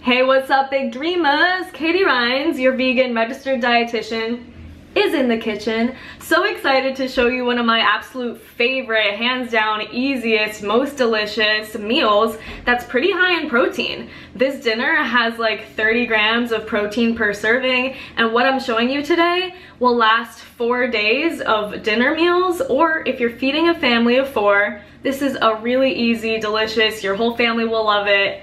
Hey, what's up, big dreamers? Katie Rhines, your vegan registered dietitian, is in the kitchen. So excited to show you one of my absolute favorite, hands down, easiest, most delicious meals that's pretty high in protein. This dinner has like 30 grams of protein per serving, and what I'm showing you today will last 4 days of dinner meals, or if you're feeding a family of 4, this is a really easy, delicious, your whole family will love it.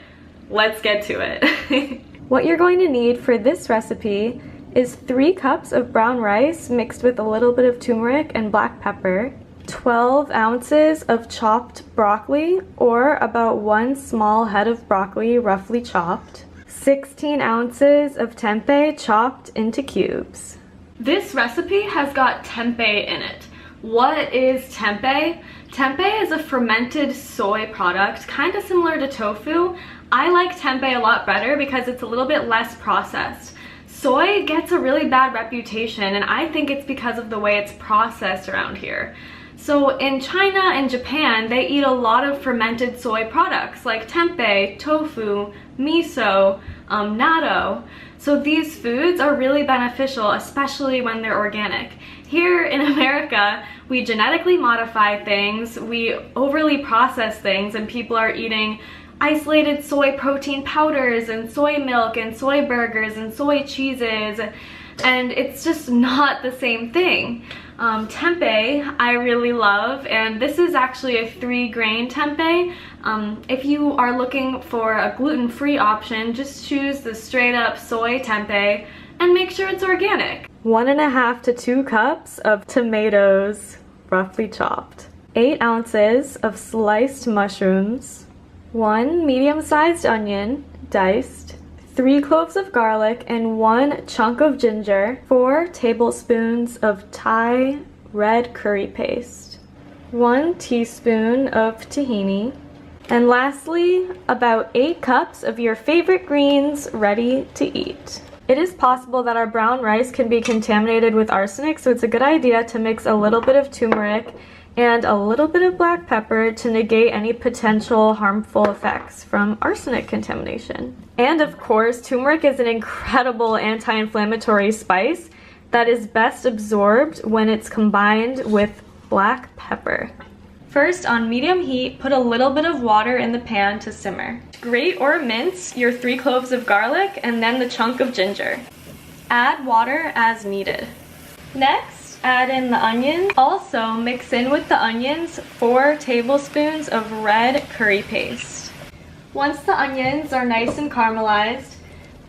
Let's get to it. What you're going to need for this recipe is 3 cups of brown rice mixed with a little bit of turmeric and black pepper, 12 ounces of chopped broccoli, or about 1 small head of broccoli roughly chopped, 16 ounces of tempeh chopped into cubes. This recipe has got tempeh in it. What is tempeh? Tempeh is a fermented soy product, kind of similar to tofu. I like tempeh a lot better because it's a little bit less processed. Soy gets a really bad reputation, and I think it's because of the way it's processed around here. So in China and Japan, they eat a lot of fermented soy products like tempeh, tofu, miso, natto. So these foods are really beneficial, especially when they're organic. Here in America, we genetically modify things, we overly process things, and people are eating isolated soy protein powders and soy milk and soy burgers and soy cheeses, and it's just not the same thing. Tempeh I really love, and this is actually a 3-grain tempeh. If you are looking for a gluten-free option, just choose the straight up soy tempeh and make sure it's organic. 1.5 to 2 cups of tomatoes roughly chopped, 8 ounces of sliced mushrooms, 1 medium-sized onion, diced, 3 cloves of garlic, and 1 chunk of ginger, 4 tablespoons of Thai red curry paste, 1 teaspoon of tahini, and lastly, about 8 cups of your favorite greens ready to eat. It is possible that our brown rice can be contaminated with arsenic, so it's a good idea to mix a little bit of turmeric and a little bit of black pepper to negate any potential harmful effects from arsenic contamination. And of course, turmeric is an incredible anti-inflammatory spice that is best absorbed when it's combined with black pepper. First, on medium heat, put a little bit of water in the pan to simmer. Grate or mince your 3 cloves of garlic and then the chunk of ginger. Add water as needed. Next, add in the onions. Also, mix in with the onions 4 tablespoons of red curry paste. Once the onions are nice and caramelized,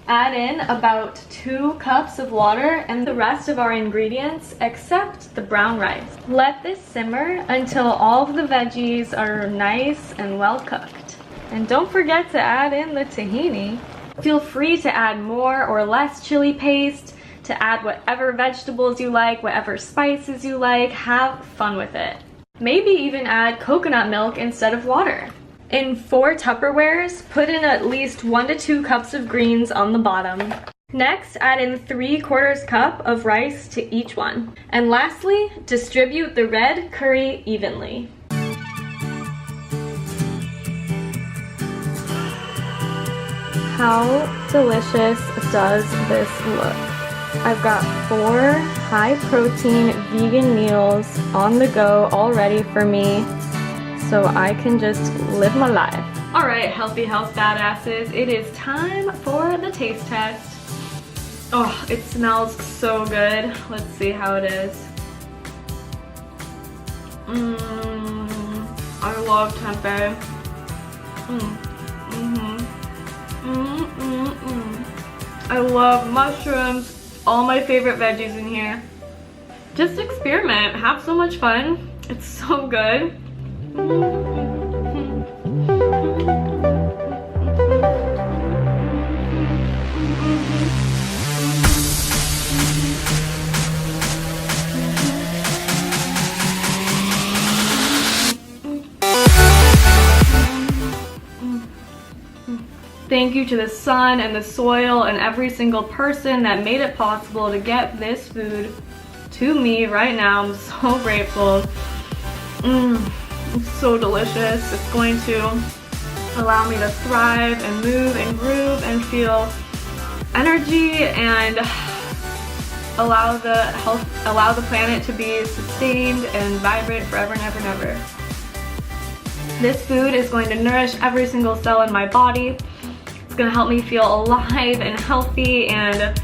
add in about 2 cups of water and the rest of our ingredients except the brown rice. Let this simmer until all of the veggies are nice and well cooked. And don't forget to add in the tahini. Feel free to add more or less chili paste, to add whatever vegetables you like, whatever spices you like. Have fun with it. Maybe even add coconut milk instead of water. In 4 Tupperwares, put in at least 1 to 2 cups of greens on the bottom. Next, add in 3/4 cup of rice to each one. And lastly, distribute the red curry evenly. How delicious does this look? I've got 4 high-protein vegan meals on the go all ready for me, so I can just live my life. Alright, healthy health badasses, it is time for the taste test. Oh, it smells so good. Let's see how it is. I love tempeh. I love mushrooms, all my favorite veggies in here. Just experiment, have so much fun. It's so good. Thank you to the sun and the soil and every single person that made it possible to get this food to me right now. I'm so grateful. It's so delicious. It's going to allow me to thrive and move and groove and feel energy and allow the planet to be sustained and vibrant forever and ever and ever. This food is going to nourish every single cell in my body. It's going to help me feel alive and healthy, and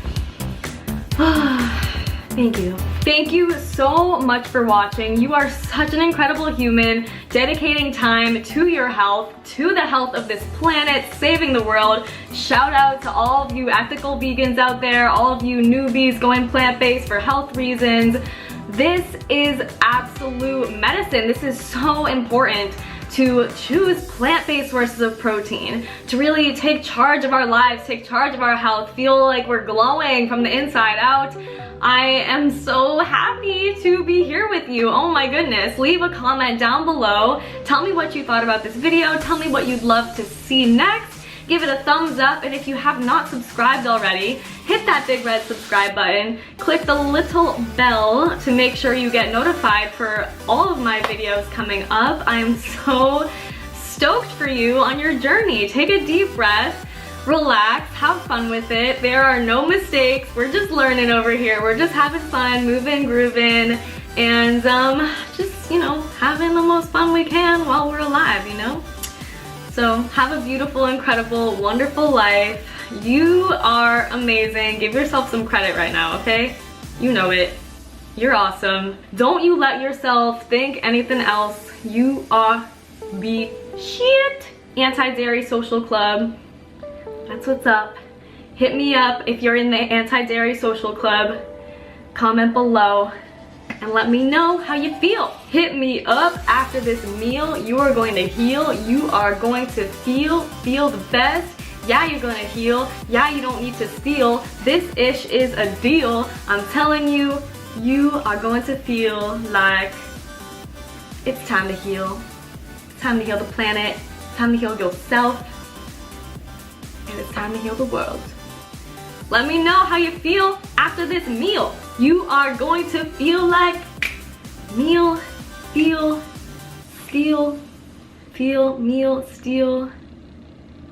thank you. Thank you so much for watching. You are such an incredible human, dedicating time to your health, to the health of this planet, saving the world. Shout out to all of you ethical vegans out there, all of you newbies going plant-based for health reasons. This is absolute medicine. This is so important to choose plant-based sources of protein, to really take charge of our lives, take charge of our health, feel like we're glowing from the inside out. I am so happy to be here with you. Oh my goodness. Leave a comment down below. Tell me what you thought about this video. Tell me what you'd love to see next. Give it a thumbs up, and if you have not subscribed already, hit that big red subscribe button. Click the little bell to make sure you get notified for all of my videos coming up. I am so stoked for you on your journey. Take a deep breath. Relax, have fun with it. There are no mistakes. We're just learning over here. We're just having fun, moving, grooving, and just, you know, having the most fun we can while we're alive, you know? So have a beautiful, incredible, wonderful life. You are amazing. Give yourself some credit right now, okay? You know it. You're awesome. Don't you let yourself think anything else. You are the shit. Anti-Dairy Social Club. That's what's up. Hit me up if you're in the Anti-Dairy Social Club. Comment below and let me know how you feel. Hit me up after this meal. You are going to heal. You are going to feel the best. Yeah, you're gonna heal. Yeah, you don't need to steal. This ish is a deal. I'm telling you, you are going to feel like it's time to heal. It's time to heal the planet. It's time to heal yourself. And it's time to heal the world. Let me know how you feel after this meal. You are going to feel like meal, feel, steal, feel, meal, steal,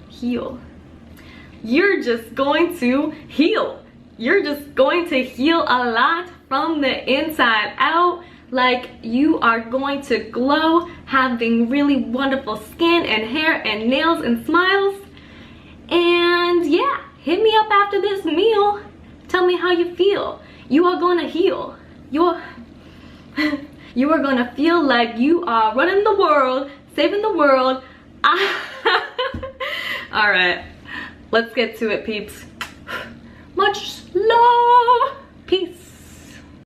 heal. You're just going to heal. You're just going to heal a lot from the inside out. Like, you are going to glow, having really wonderful skin and hair and nails and smiles. And yeah, hit me up after this meal. Tell me how you feel. You are going to heal. You are going to feel like you are running the world, saving the world. All right, let's get to it, peeps. Much